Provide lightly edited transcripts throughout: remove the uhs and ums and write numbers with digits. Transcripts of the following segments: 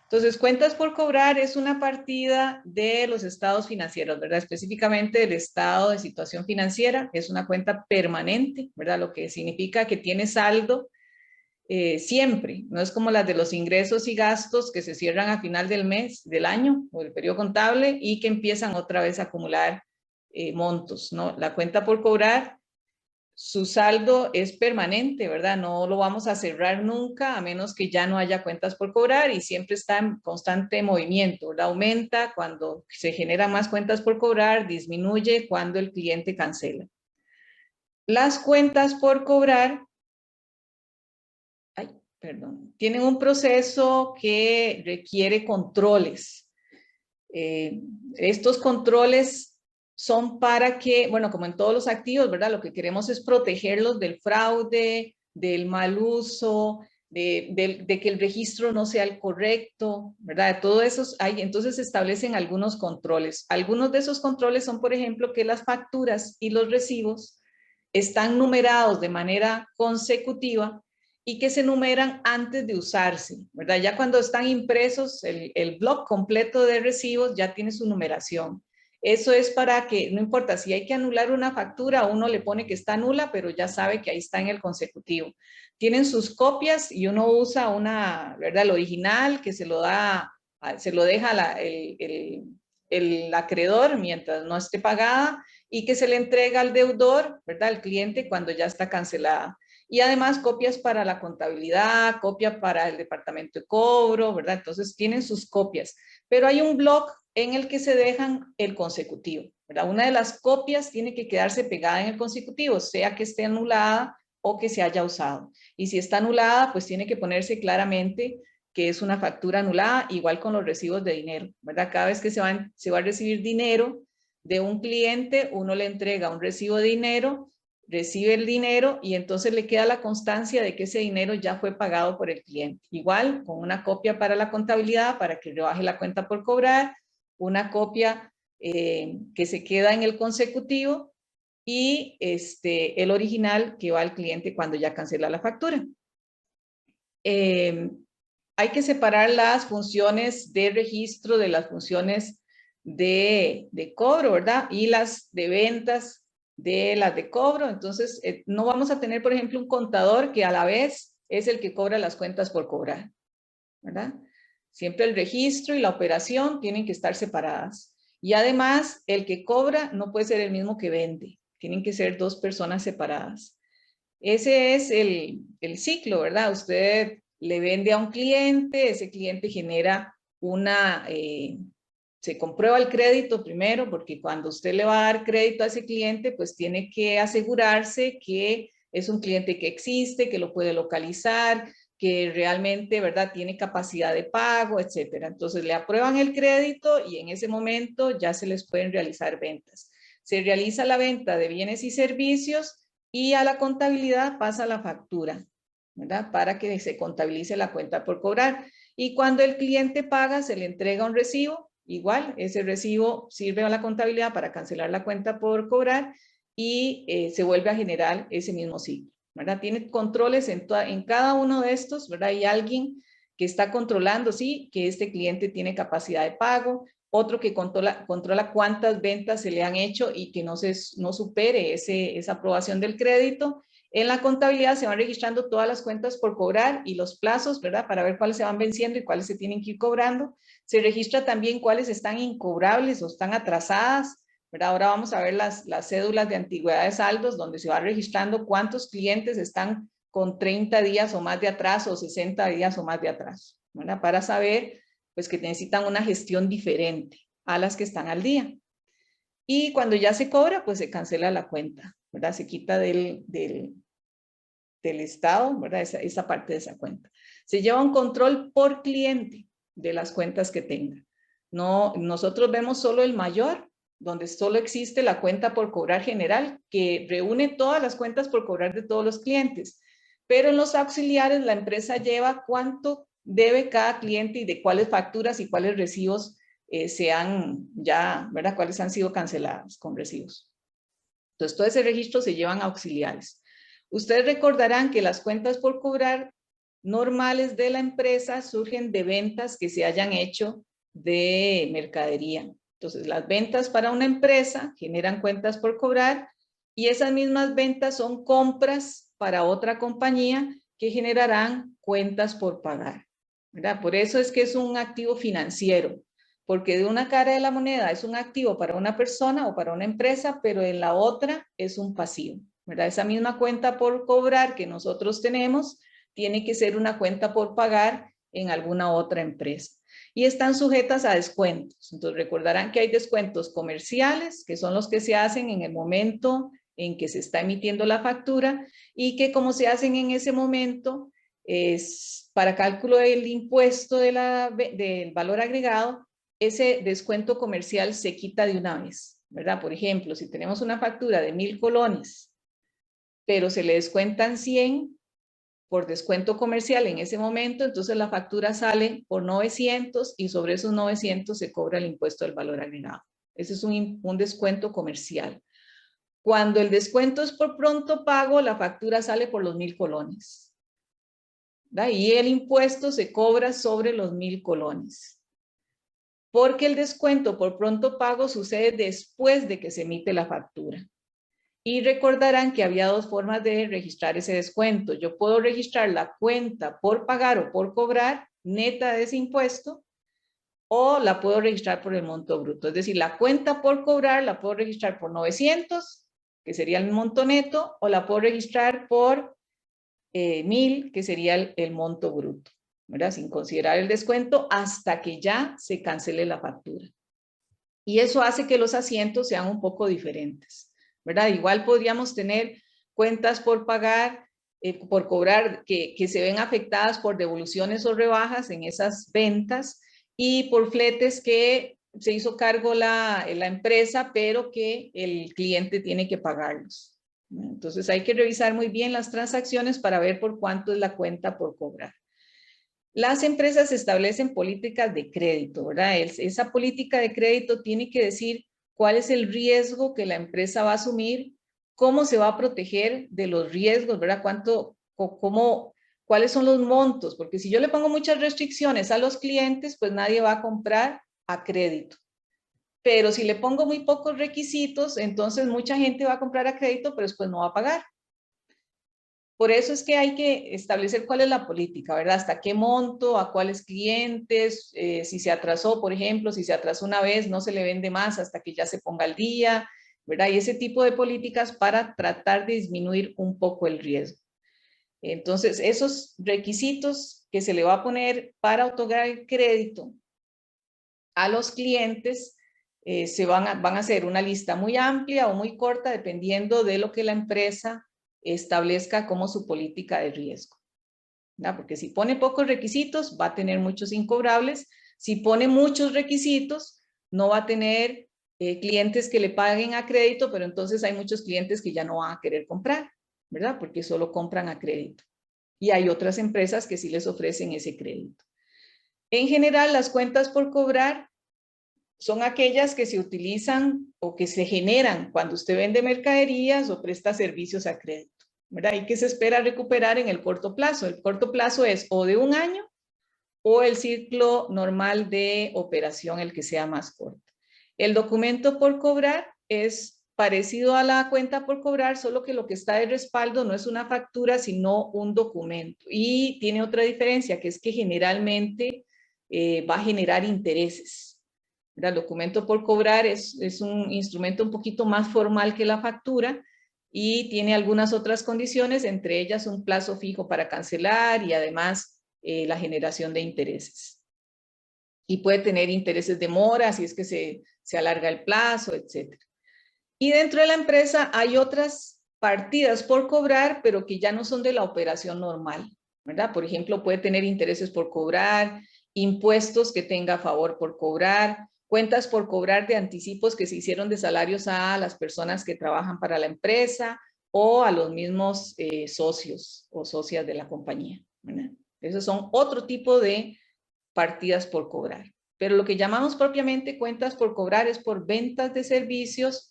Entonces, cuentas por cobrar es una partida de los estados financieros, ¿verdad? Específicamente del estado de situación financiera, es una cuenta permanente, ¿verdad? Lo que significa que tiene saldo siempre, no es como las de los ingresos y gastos que se cierran a final del mes, del año o del periodo contable y que empiezan otra vez a acumular montos, ¿no? La cuenta por cobrar, su saldo es permanente, ¿verdad? No lo vamos a cerrar nunca a menos que ya no haya cuentas por cobrar y siempre está en constante movimiento, ¿verdad? Aumenta cuando se generan más cuentas por cobrar, disminuye cuando el cliente cancela. Las cuentas por cobrar, tienen un proceso que requiere controles. Estos controles son para que, bueno, como en todos los activos, ¿verdad? Lo que queremos es protegerlos del fraude, del mal uso, de que el registro no sea el correcto, ¿verdad? Todo eso hay, entonces se establecen algunos controles. Algunos de esos controles son, por ejemplo, que las facturas y los recibos están numerados de manera consecutiva y que se numeran antes de usarse, ¿verdad? Ya cuando están impresos, el bloc completo de recibos ya tiene su numeración. Eso es para que, no importa, si hay que anular una factura, uno le pone que está nula, pero ya sabe que ahí está en el consecutivo. Tienen sus copias y uno usa una, ¿verdad? El original que se lo da, se lo deja el acreedor mientras no esté pagada y que se le entrega al deudor, ¿verdad? Al cliente cuando ya está cancelada. Y además copias para la contabilidad, copia para el departamento de cobro, ¿verdad? Entonces tienen sus copias, pero hay un blog en el que se dejan el consecutivo, ¿verdad? Una de las copias tiene que quedarse pegada en el consecutivo, sea que esté anulada o que se haya usado. Y si está anulada, pues tiene que ponerse claramente que es una factura anulada, igual con los recibos de dinero, ¿verdad? Cada vez que se va a recibir dinero de un cliente, uno le entrega un recibo de dinero, recibe el dinero y entonces le queda la constancia de que ese dinero ya fue pagado por el cliente. Igual, con una copia para la contabilidad, para que rebaje la cuenta por cobrar, una copia que se queda en el consecutivo y el original que va al cliente cuando ya cancela la factura. Hay que separar las funciones de registro de las funciones de cobro, ¿verdad? Y las de ventas de las de cobro. Entonces, no vamos a tener, por ejemplo, un contador que a la vez es el que cobra las cuentas por cobrar, ¿verdad? Siempre el registro y la operación tienen que estar separadas. Y además, el que cobra no puede ser el mismo que vende. Tienen que ser dos personas separadas. Ese es el ciclo, ¿verdad? Usted le vende a un cliente, ese cliente genera se comprueba el crédito primero, porque cuando usted le va a dar crédito a ese cliente, pues tiene que asegurarse que es un cliente que existe, que lo puede localizar, que realmente, ¿verdad?, tiene capacidad de pago, etcétera. Entonces le aprueban el crédito y en ese momento ya se les pueden realizar ventas. Se realiza la venta de bienes y servicios y a la contabilidad pasa la factura, ¿verdad? Para que se contabilice la cuenta por cobrar. Y cuando el cliente paga, se le entrega un recibo. Igual, ese recibo sirve a la contabilidad para cancelar la cuenta por cobrar y se vuelve a generar ese mismo ciclo, ¿verdad? Tiene controles en cada uno de estos, ¿verdad? Hay alguien que está controlando, sí, que este cliente tiene capacidad de pago, otro que controla cuántas ventas se le han hecho y que no supere esa aprobación del crédito. En la contabilidad se van registrando todas las cuentas por cobrar y los plazos, ¿verdad? Para ver cuáles se van venciendo y cuáles se tienen que ir cobrando. Se registra también cuáles están incobrables o están atrasadas, ¿verdad? Ahora vamos a ver las cédulas de antigüedad de saldos, donde se va registrando cuántos clientes están con 30 días o más de atraso o 60 días o más de atraso, ¿verdad? Para saber pues que necesitan una gestión diferente a las que están al día. Y cuando ya se cobra, pues se cancela la cuenta, ¿verdad? Se quita del estado, ¿verdad? Esa parte de esa cuenta. Se lleva un control por cliente de las cuentas que tenga. No, nosotros vemos solo el mayor, donde solo existe la cuenta por cobrar general, que reúne todas las cuentas por cobrar de todos los clientes. Pero en los auxiliares la empresa lleva cuánto debe cada cliente y de cuáles facturas y cuáles recibos ¿verdad? Cuáles han sido canceladas con recibos. Entonces, todo ese registro se llevan a auxiliares. Ustedes recordarán que las cuentas por cobrar normales de la empresa surgen de ventas que se hayan hecho de mercadería. Entonces, las ventas para una empresa generan cuentas por cobrar y esas mismas ventas son compras para otra compañía que generarán cuentas por pagar, ¿verdad? Por eso es que es un activo financiero, porque de una cara de la moneda es un activo para una persona o para una empresa, pero en la otra es un pasivo, ¿verdad? Esa misma cuenta por cobrar que nosotros tenemos tiene que ser una cuenta por pagar en alguna otra empresa. Y están sujetas a descuentos. Entonces recordarán que hay descuentos comerciales, que son los que se hacen en el momento en que se está emitiendo la factura y que como se hacen en ese momento es para cálculo del impuesto del valor agregado, ese descuento comercial se quita de una vez, ¿verdad? Por ejemplo, si tenemos una factura de 1,000 colones, pero se le descuentan 100 por descuento comercial en ese momento, entonces la factura sale por 900 y sobre esos 900 se cobra el impuesto del valor agregado. Ese es un descuento comercial. Cuando el descuento es por pronto pago, la factura sale por los 1,000 colones. ¿Verdad? Y el impuesto se cobra sobre los 1,000 colones. Porque el descuento por pronto pago sucede después de que se emite la factura. Y recordarán que había dos formas de registrar ese descuento. Yo puedo registrar la cuenta por pagar o por cobrar neta de ese impuesto o la puedo registrar por el monto bruto. Es decir, la cuenta por cobrar la puedo registrar por 900, que sería el monto neto, o la puedo registrar por 1,000, que sería el monto bruto, ¿verdad? Sin considerar el descuento hasta que ya se cancele la factura. Y eso hace que los asientos sean un poco diferentes, ¿verdad? Igual podríamos tener cuentas por pagar, por cobrar, que se ven afectadas por devoluciones o rebajas en esas ventas y por fletes que se hizo cargo la empresa, pero que el cliente tiene que pagarlos. Entonces hay que revisar muy bien las transacciones para ver por cuánto es la cuenta por cobrar. Las empresas establecen políticas de crédito, ¿verdad? Esa política de crédito tiene que decir cuál es el riesgo que la empresa va a asumir, cómo se va a proteger de los riesgos, ¿verdad? Cuáles son los montos, porque si yo le pongo muchas restricciones a los clientes, pues nadie va a comprar a crédito. Pero si le pongo muy pocos requisitos, entonces mucha gente va a comprar a crédito, pero después no va a pagar. Por eso es que hay que establecer cuál es la política, ¿verdad? Hasta qué monto, a cuáles clientes, si se atrasó, por ejemplo, si se atrasó una vez, no se le vende más hasta que ya se ponga al día, ¿verdad? Y ese tipo de políticas para tratar de disminuir un poco el riesgo. Entonces, esos requisitos que se le va a poner para otorgar el crédito a los clientes van a hacer una lista muy amplia o muy corta dependiendo de lo que la empresa establezca como su política de riesgo, ¿verdad? Porque si pone pocos requisitos va a tener muchos incobrables, si pone muchos requisitos no va a tener clientes que le paguen a crédito, pero entonces hay muchos clientes que ya no van a querer comprar, ¿verdad? Porque solo compran a crédito. Y hay otras empresas que sí les ofrecen ese crédito. En general, las cuentas por cobrar son aquellas que se utilizan o que se generan cuando usted vende mercaderías o presta servicios a crédito, ¿verdad? Y que se espera recuperar en el corto plazo. El corto plazo es o de un año o el ciclo normal de operación, el que sea más corto. El documento por cobrar es parecido a la cuenta por cobrar, solo que lo que está de respaldo no es una factura, sino un documento. Y tiene otra diferencia, que es que generalmente va a generar intereses. El documento por cobrar es un instrumento un poquito más formal que la factura y tiene algunas otras condiciones, entre ellas un plazo fijo para cancelar y además la generación de intereses. Y puede tener intereses de mora si es que se alarga el plazo, etc. Y dentro de la empresa hay otras partidas por cobrar, pero que ya no son de la operación normal, ¿verdad? Por ejemplo, puede tener intereses por cobrar, impuestos que tenga a favor por cobrar, cuentas por cobrar de anticipos que se hicieron de salarios a las personas que trabajan para la empresa o a los mismos socios o socias de la compañía, ¿verdad? Esos son otro tipo de partidas por cobrar. Pero lo que llamamos propiamente cuentas por cobrar es por ventas de servicios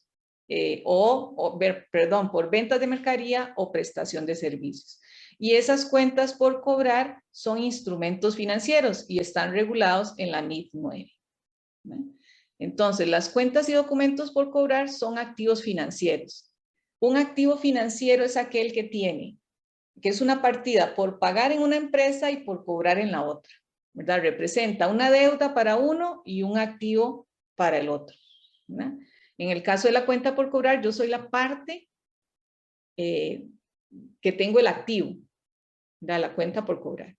por ventas de mercadería o prestación de servicios. Y esas cuentas por cobrar son instrumentos financieros y están regulados en la NIF 9. ¿No? Entonces, las cuentas y documentos por cobrar son activos financieros. Un activo financiero es aquel que tiene, que es una partida por pagar en una empresa y por cobrar en la otra, ¿verdad? Representa una deuda para uno y un activo para el otro, ¿verdad? En el caso de la cuenta por cobrar, yo soy la parte que tengo el activo, ¿verdad? La cuenta por cobrar.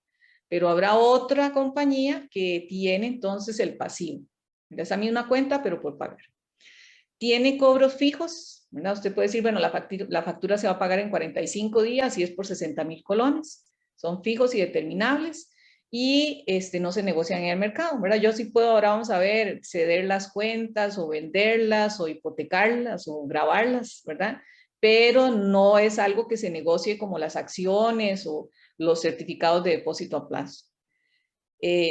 Pero habrá otra compañía que tiene entonces el pasivo. Esa misma cuenta, pero por pagar. Tiene cobros fijos, ¿verdad? Usted puede decir, bueno, la factura se va a pagar en 45 días y es por 60,000 colones. Son fijos y determinables y no se negocian en el mercado, ¿verdad? Yo sí puedo, ahora vamos a ver, ceder las cuentas o venderlas o hipotecarlas o grabarlas, ¿verdad? Pero no es algo que se negocie como las acciones o los certificados de depósito a plazo.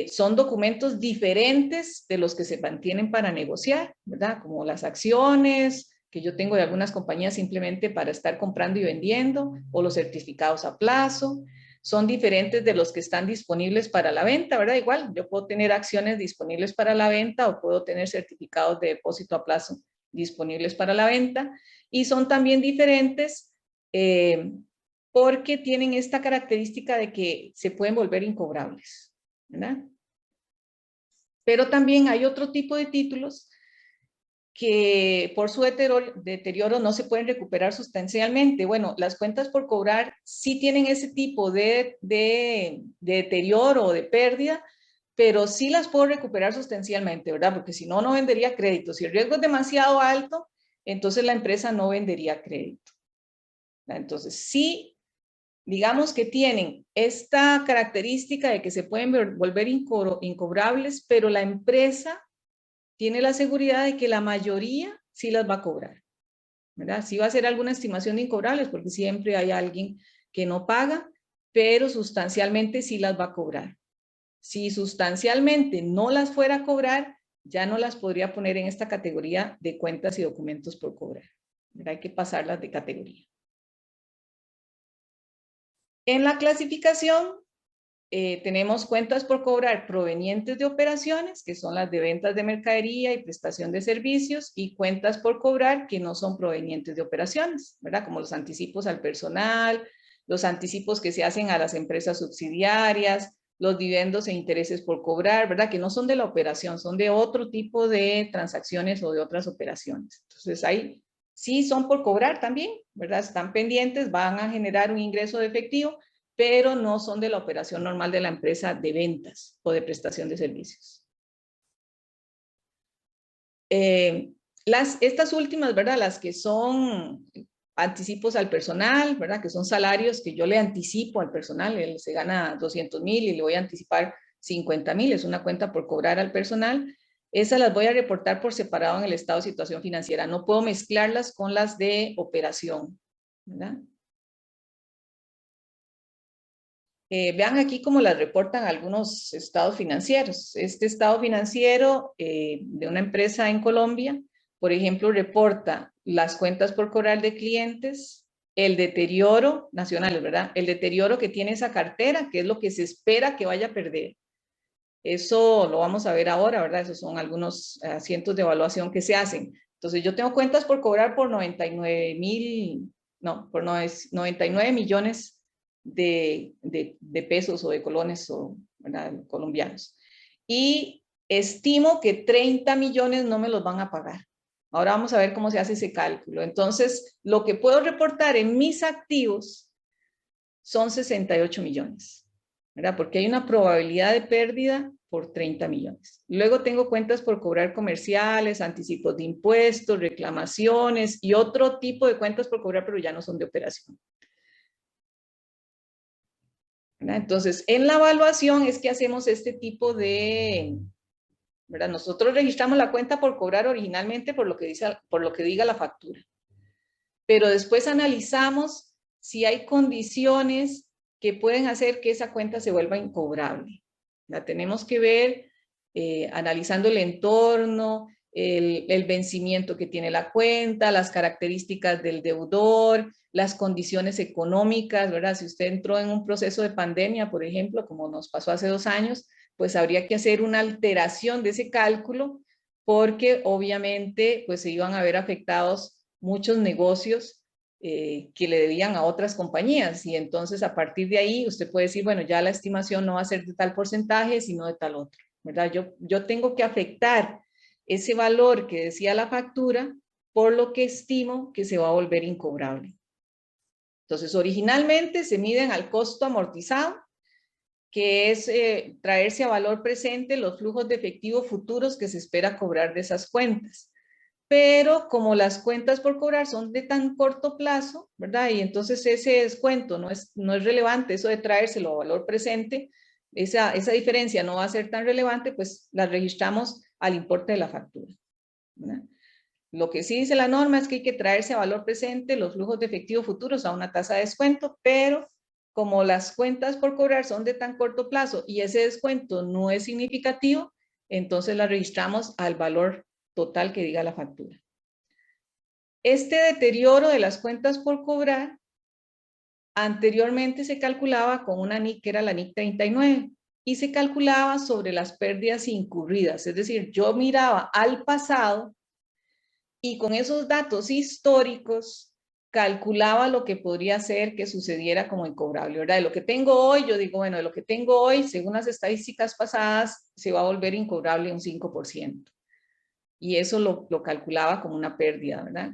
Son documentos diferentes de los que se mantienen para negociar, ¿verdad? Como las acciones que yo tengo de algunas compañías simplemente para estar comprando y vendiendo, o los certificados a plazo, son diferentes de los que están disponibles para la venta, ¿verdad? Igual, yo puedo tener acciones disponibles para la venta o puedo tener certificados de depósito a plazo disponibles para la venta, y son también diferentes porque tienen esta característica de que se pueden volver incobrables, ¿verdad? Pero también hay otro tipo de títulos que por su deterioro no se pueden recuperar sustancialmente. Bueno, las cuentas por cobrar sí tienen ese tipo de deterioro o de pérdida, pero sí las puedo recuperar sustancialmente, ¿verdad? Porque si no, no vendería crédito. Si el riesgo es demasiado alto, entonces la empresa no vendería crédito, ¿verdad? Entonces, sí, digamos que tienen esta característica de que se pueden volver incobrables, pero la empresa tiene la seguridad de que la mayoría sí las va a cobrar, ¿verdad? Sí va a hacer alguna estimación de incobrables, porque siempre hay alguien que no paga, pero sustancialmente sí las va a cobrar. Si sustancialmente no las fuera a cobrar, ya no las podría poner en esta categoría de cuentas y documentos por cobrar, ¿verdad? Hay que pasarlas de categoría. En la clasificación tenemos cuentas por cobrar provenientes de operaciones, que son las de ventas de mercadería y prestación de servicios, y cuentas por cobrar que no son provenientes de operaciones, ¿verdad? Como los anticipos al personal, los anticipos que se hacen a las empresas subsidiarias, los dividendos e intereses por cobrar, ¿verdad? Que no son de la operación, son de otro tipo de transacciones o de otras operaciones. Entonces ahí sí son por cobrar también, ¿verdad? Están pendientes, van a generar un ingreso de efectivo, pero no son de la operación normal de la empresa de ventas o de prestación de servicios. Estas últimas, ¿verdad? Las que son anticipos al personal, ¿verdad? Que son salarios que yo le anticipo al personal, él se gana 200,000 y le voy a anticipar 50,000, es una cuenta por cobrar al personal. Esas las voy a reportar por separado en el estado de situación financiera. No puedo mezclarlas con las de operación, ¿verdad? Vean aquí cómo las reportan algunos estados financieros. Este estado financiero de una empresa en Colombia, por ejemplo, reporta las cuentas por cobrar de clientes, el deterioro nacional, ¿verdad? El deterioro que tiene esa cartera, que es lo que se espera que vaya a perder. Eso lo vamos a ver ahora, ¿verdad? Esos son algunos asientos de evaluación que se hacen. Entonces, yo tengo cuentas por cobrar por 99 millones de pesos o de colones o, ¿verdad? Colombianos. Y estimo que 30 millones no me los van a pagar. Ahora vamos a ver cómo se hace ese cálculo. Entonces, lo que puedo reportar en mis activos son 68 millones, ¿verdad? Porque hay una probabilidad de pérdida por 30 millones. Luego tengo cuentas por cobrar comerciales, anticipos de impuestos, reclamaciones y otro tipo de cuentas por cobrar, pero ya no son de operación, ¿verdad? Entonces, en la evaluación es que hacemos este tipo de, ¿verdad? Nosotros registramos la cuenta por cobrar originalmente por lo que diga la factura, pero después analizamos si hay condiciones que pueden hacer que esa cuenta se vuelva incobrable. La tenemos que ver analizando el entorno, el vencimiento que tiene la cuenta, las características del deudor, las condiciones económicas, ¿verdad? Si usted entró en un proceso de pandemia, por ejemplo, como nos pasó hace 2 años, pues habría que hacer una alteración de ese cálculo porque obviamente pues se iban a ver afectados muchos negocios que le debían a otras compañías y entonces a partir de ahí usted puede decir, bueno, ya la estimación no va a ser de tal porcentaje, sino de tal otro, ¿verdad? Yo tengo que afectar ese valor que decía la factura por lo que estimo que se va a volver incobrable. Entonces, originalmente se miden al costo amortizado, que es traerse a valor presente los flujos de efectivo futuros que se espera cobrar de esas cuentas. Pero como las cuentas por cobrar son de tan corto plazo, ¿verdad? Y entonces ese descuento no es relevante, eso de traérselo a valor presente, esa diferencia no va a ser tan relevante, pues la registramos al importe de la factura, ¿verdad? Lo que sí dice la norma es que hay que traerse a valor presente los flujos de efectivo futuros a una tasa de descuento, pero como las cuentas por cobrar son de tan corto plazo y ese descuento no es significativo, entonces la registramos al valor total que diga la factura. Este deterioro de las cuentas por cobrar anteriormente se calculaba con una NIC que era la NIC 39 y se calculaba sobre las pérdidas incurridas, es decir, yo miraba al pasado y con esos datos históricos calculaba lo que podría ser que sucediera como incobrable, ¿verdad? De lo que tengo hoy, yo digo, bueno, de lo que tengo hoy, según las estadísticas pasadas, se va a volver incobrable un 5%. Y eso lo calculaba como una pérdida, ¿verdad?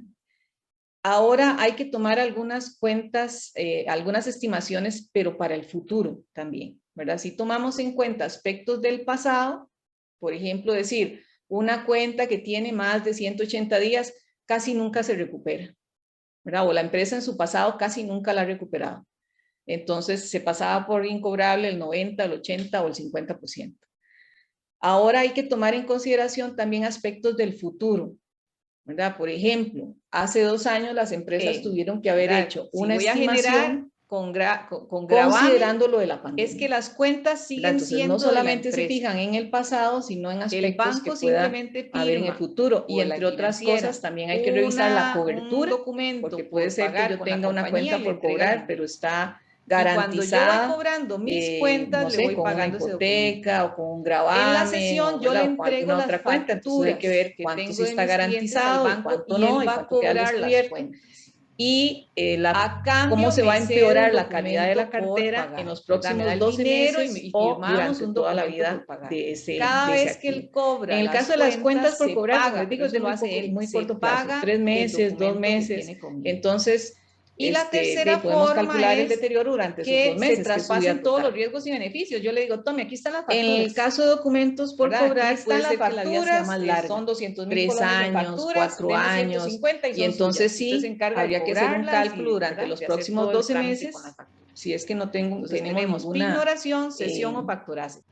Ahora hay que tomar algunas cuentas, algunas estimaciones, pero para el futuro también, ¿verdad? Si tomamos en cuenta aspectos del pasado, por ejemplo, decir, una cuenta que tiene más de 180 días casi nunca se recupera, ¿verdad? O la empresa en su pasado casi nunca la ha recuperado. Entonces se pasaba por incobrable el 90, el 80 o el 50%. Ahora hay que tomar en consideración también aspectos del futuro, ¿verdad? Por ejemplo, hace 2 años las empresas tuvieron que haber hecho una estimación con considerando lo de la pandemia. Es que las cuentas siguen siendo no solamente se fijan en el pasado, sino en aspectos que pueda haber en el futuro. Y entre otras cosas, también hay que revisar la cobertura, porque puede ser que yo tenga una cuenta por cobrar, pero está garantizada, yo voy cobrando mis cuentas, no sé, le voy con pagando una hipoteca o con un gravamen. En la sesión yo le entrego las otra cuenta, entonces hay que ver cuánto sí está garantizado y cuánto no, y cuánto queda al descubierto. Y cómo se va a empeorar la calidad de la cartera en los próximos 12 meses o durante toda la vida de ese activo. En el caso de las cuentas por cobrar, como les digo, es de muy corto plazo, 3 meses, 2 meses. Entonces, y la tercera podemos forma calcular es el deterioro durante esos 2 meses. Se traspasen todos los riesgos y beneficios. Yo le digo, tome, aquí están las facturas. En el caso de documentos por cobrar, puede ser que la vida sea más larga. Son 3 años, 4 años. Y entonces sí, habría que hacer un cálculo durante los próximos 12 meses. Si es que no tenemos ninguna ignoración, cesión o facturación.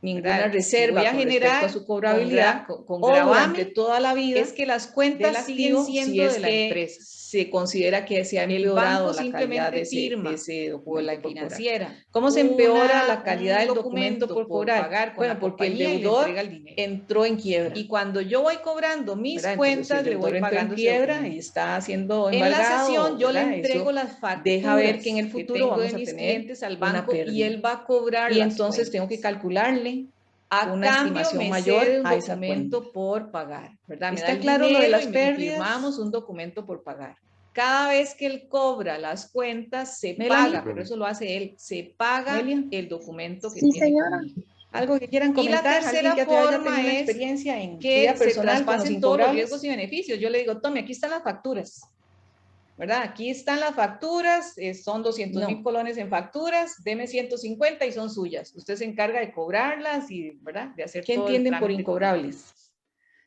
Ninguna reserva voy a generar con su cobrabilidad con o durante toda la vida es que las cuentas siguen siendo si es de la empresa. Se considera que se ha empeorado la calidad de ese documento por cobrar. ¿Cómo se empeora la calidad del documento por cobrar? Bueno, porque el deudor entró en quiebra. Y cuando yo voy cobrando mis cuentas, le voy pagando en quiebra y está haciendo embargado. En la sesión yo le entrego las facturas. Deja ver que en el futuro vamos a mis tener clientes al banco y él va a cobrar y entonces tengo que calcularle una estimación mayor a ese documento por pagar, ¿verdad? ¿Está claro lo de las pérdidas? Firmamos un documento por pagar. Cada vez que él cobra las cuentas, se paga, pero eso lo hace él, se paga el documento que tiene conmigo. Algo que quieran comentar. Y la tercera forma es experiencia en que se traspasen todos los riesgos y beneficios. Yo le digo, tome, aquí están las facturas, ¿verdad? Aquí están las facturas, son 200,000 colones en facturas, deme 150 y son suyas. Usted se encarga de cobrarlas y, ¿verdad? De hacer ¿Qué entienden por incobrables?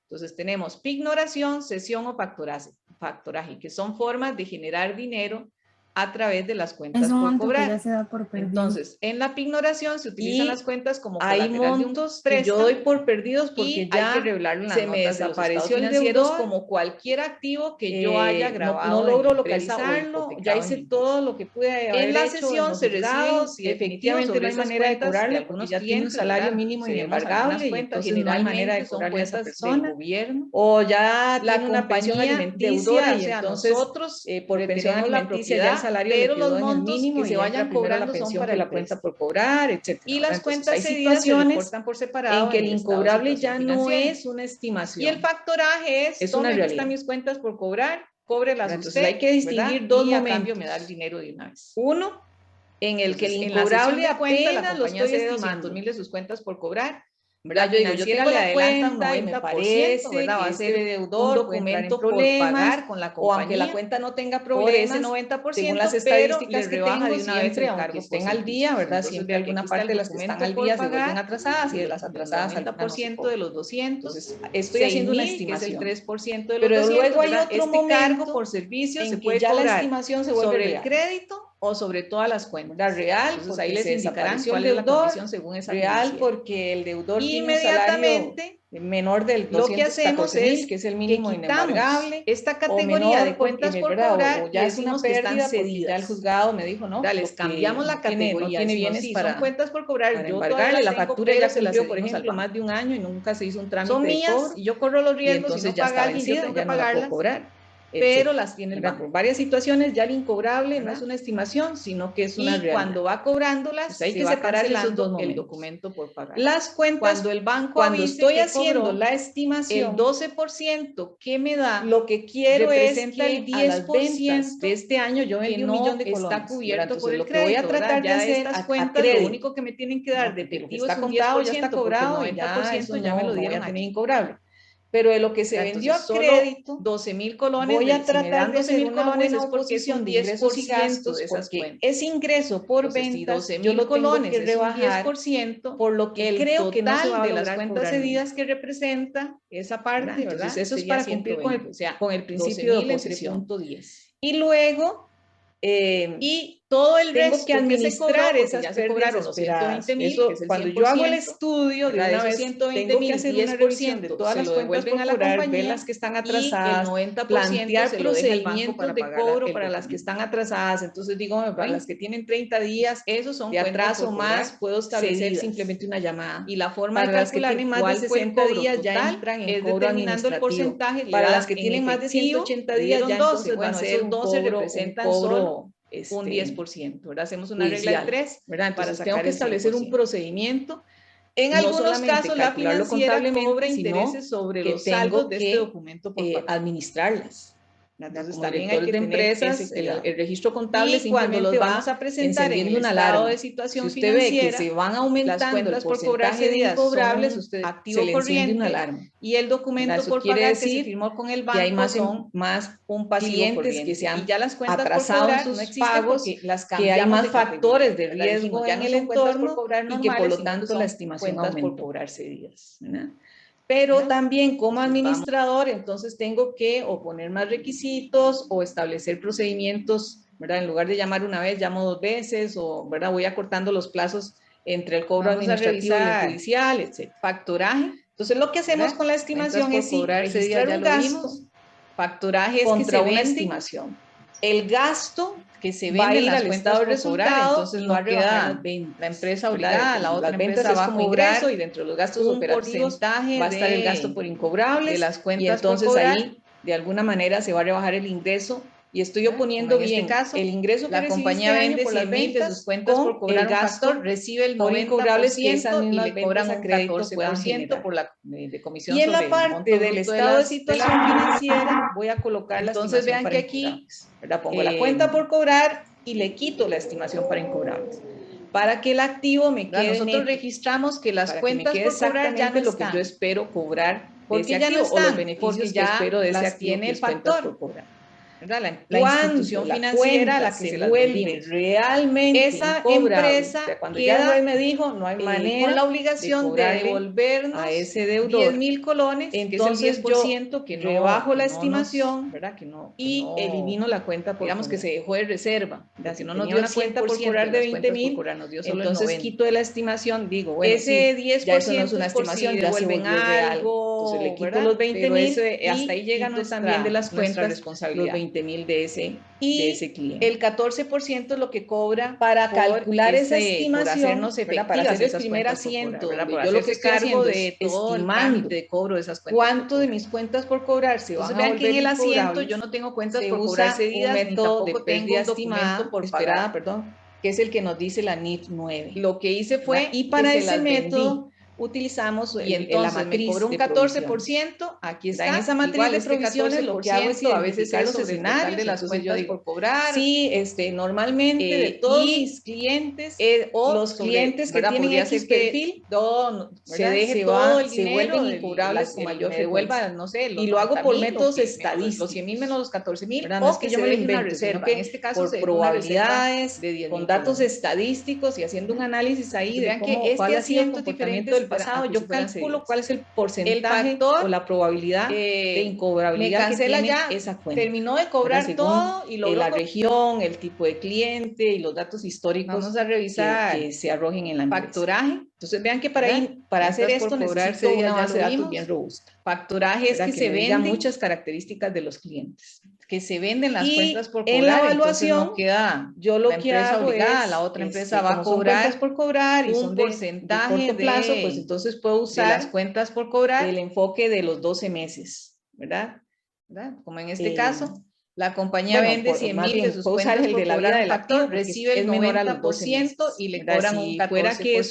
Entonces tenemos pignoración, cesión o factoraje, que son formas de generar dinero a través de las cuentas por cobrar. Ya se da por perdido. Entonces, en la pignoración se utilizan las cuentas como hay montos que yo doy por perdidos porque ya hay que revelarlo en las se me notas desapareció de los el deudor, como cualquier activo que yo haya grabado. No logro localizarlo, ya hice todo lo que pude haber en la hecho sesión se reciben, y efectivamente no hay manera de cobrarle porque ya tiene un salario mínimo inembargable y entonces no hay manera de cobrarle a esa persona. O ya la tiene una pensión alimenticia y entonces nosotros por pensión alimenticia ya el salario pero le quedó los en el mínimo que se vayan cobrando son para la cuenta por cobrar, etc. Y las cuentas hay situaciones por separado en que el incobrable ya no es una estimación. Y el factoraje es una realidad. Aquí están mis cuentas por cobrar, cóbrelas entonces usted, hay que distinguir dos momentos. A cambio me da el dinero de una vez. Uno, en el que el incobrable apenas lo estoy estimando. 200,000 de sus cuentas por cobrar. ¿Verdad? Yo digo, yo tengo la cuenta y me parece ¿verdad? Va a ser deudor, un documento por pagar con la compañía, o aunque la cuenta no tenga problemas, por ese 90%, según las estadísticas que tengo de una vez siempre, aunque estén al día, ¿verdad? Entonces, siempre alguna parte de las que están al día se vuelven atrasadas y de las atrasadas al 90% de los 200. Entonces, estoy haciendo una estimación. Que es el 3% de los pero 200, luego hay otro momento cargo por servicio en se que puede ya cobrar la estimación se vuelve sobre real. el crédito o sobre todas las cuentas. Real, entonces ahí les indicarán cuál es la condición según esa real porque el deudor inmediatamente tiene un menor del 214,000, lo que hacemos es que es el mínimo inembargable, esta categoría de cuentas por cobrar, o ya es una pérdida porque ya el juzgado me dijo, no, les cambiamos la categoría, no tiene bienes para, son cuentas por cobrar, para embargarle, la factura ya cumplió, por ejemplo, más de un año y nunca se hizo un trámite son mías, de cobro, y yo corro los riesgos, y entonces no ya está alguien, vencida, yo tengo que ya no la puedo cobrar. Pero las tiene el banco. Por varias situaciones ya el incobrable no es una estimación, sino que es una realidad. Cuando va cobrándolas, hay que separar esos dos momentos. El documento por pagar. Las cuentas, cuando el banco cuando estoy haciendo la estimación, el 12% que me da, lo que quiero es que el 10% de este año yo vendí no 1 millón de está colones. cubierto por el lo que voy a tratar de hacer estas a cuentas, crédito, lo único que me tienen que dar de efectivo está es un contado, 10%, ya está cobrado, y ya eso ya me lo dieron a tener incobrable. Pero de lo que se vendió a solo crédito, 12,000 colones, voy a tratar de hacer una buena es porque oposición de 10% ingresos y gastos, de esas porque cuentas. ese ingreso por Entonces, ventas, si yo lo tengo colones que rebajar 10%, por lo que creo que no se va a de las lograr cuentas cobrar cedidas que representa esa parte, ¿verdad? Entonces, eso es para cumplir con el principio de oposición. Y luego, y todo el tengo resto que administrar esas ya se pérdidas cobraron esperadas. 120,000, Eso, que es el cuando yo hago el 100%, estudio, de una vez tengo que hacer una revisión de todas las cuentas por cobrar, ver las que están atrasadas, plantear procedimientos de cobro para las que están atrasadas. Entonces digo, para las que tienen 30 días de atraso más, puedo establecer simplemente una llamada. Y la forma para de las que tienen más de 60 días ya entran en cobro administrativo. porcentaje, para las que tienen más de 180 días ya entonces va a ser un cobro un 10%, ¿verdad? Hacemos una judicial, regla de 3, ¿verdad? Entonces para tengo que establecer un procedimiento. En algunos casos la financiera cobra intereses sobre los saldos de este documento por pagar. Administrarlas. Entonces como también hay que de empresas, el registro contable y cuando los vamos a presentar en el una estado alarma de situación si usted ve que se van aumentando las cuentas por cobrar incobrables, usted activo se corriente una alarma. Y el documento por pagar que se firmó con el banco que hay más, son un clientes que se han y ya las cuentas atrasado por cobrar sus no existen pagos, que hay más factores de riesgo en el entorno y que por lo tanto la estimación aumentó. por cobrar cedidas, ¿verdad? Pero también como administrador, entonces tengo que o poner más requisitos o establecer procedimientos, ¿verdad? En lugar de llamar una vez, llamo 2 veces o, ¿verdad? Voy acortando los plazos entre el cobro administrativo y el judicial, etc. Factoraje. Entonces lo que hacemos con la estimación es registrar un gasto. Factoraje es contra una estimación. El gasto que se va a vende ir al estado de resultado, entonces no queda la empresa obligada, la otra empresa va como ingreso y dentro de los gastos operativos va a estar el gasto por incobrables de las cuentas y entonces por ahí de alguna manera se va a rebajar el ingreso y estoy oponiendo bien caso, el ingreso que la compañía vende por las 100,000 de sus cuentas con por cobrar el gasto recibe el 90% por incobrables que esas mismas y le cobran un crédito 14% por la de comisión y en sobre la parte del estado de situación financiera voy a colocar la entonces vean que aquí pongo la cuenta por cobrar y le quito la estimación para incobrables para que el activo me quede nosotros registramos que las cuentas por cobrar ya no lo que yo espero cobrar porque ya no están, o los beneficios que espero de ese activo tiene el factor factor. ¿verdad? La institución financiera la que se vuelve realmente esa empresa, o sea, cuando ya me dijo, no hay manera con la obligación de devolvernos a ese deudor 10,000 colones, entonces que es el 10% que rebajo la estimación, ¿verdad? Que no, y elimino la cuenta por digamos cobrar. que se dejó de reserva, si no nos dio dio una cuenta por cobrar de 20,000, entonces quito de la estimación, digo, bueno, ese sí, 10% ya eso no es una estimación, si ya se devuelven volvió real. algo, Entonces le quito ¿verdad? los 20,000 y hasta ahí llega quito también de las cuentas responsabilidad, los 20,000 de ese cliente. El 14% es lo que cobra para calcular esa estimación, por hacernos efectivas, para hacer el esas primer cuentas por asiento, cobrar, donde por yo lo que hacerse estoy cargo haciendo de es todo el estimando trámite de cobro de esas cuentas. cuánto de mis cuentas por cobrar se van a vean que volver en el asiento incobrables. yo no tengo cuentas Se por cobrar usa cedidas, un ni método de tampoco tengo pérdida un documento estimada, por esperada, pagar. que es el que nos dice la NIF 9. Lo que hice fue y para que ese método utilizamos y entonces la matriz me cobró un de 14%, aquí está. En esa matriz igual de provisiones lo que hago es a veces identificar es los sobre el escenarios total de las entonces yo cuentas digo, por cobrar. Sí, normalmente de todos mis clientes, los clientes que tienen X perfil, se deje todo el dinero, se vuelven incobrables con mayor frecuencia. No sé, y lo hago por métodos estadísticos. Los 100,000 menos los 14,000, no es que yo me lo invento, reserva. sino que En este caso por se probabilidades, de con datos estadísticos y haciendo un análisis ahí de cuál ha sido el comportamiento del pasado, yo calculo cuál es el porcentaje o la probabilidad de incobrabilidad que tiene esa cuenta. Terminó de cobrar todo y la región, el tipo de cliente y los datos históricos. Vamos a revisar que se arrojen en la empresa. Factoraje. Entonces vean que para hacer esto necesito una base de datos bien robusta. Factoraje es que se venden muchas características de los clientes. Que se venden las cuentas por cobrar. En la evaluación no queda yo lo que hago obligada, es, la otra empresa va a cobrar cuentas por cobrar y un son porcentaje de corto plazo, pues entonces puedo usar las cuentas por cobrar el enfoque de los 12 meses, ¿verdad? Como en este caso, la compañía vende 100,000 de sus cuentas por el de la vida del activo, recibe el 90% y le cobran un 14%.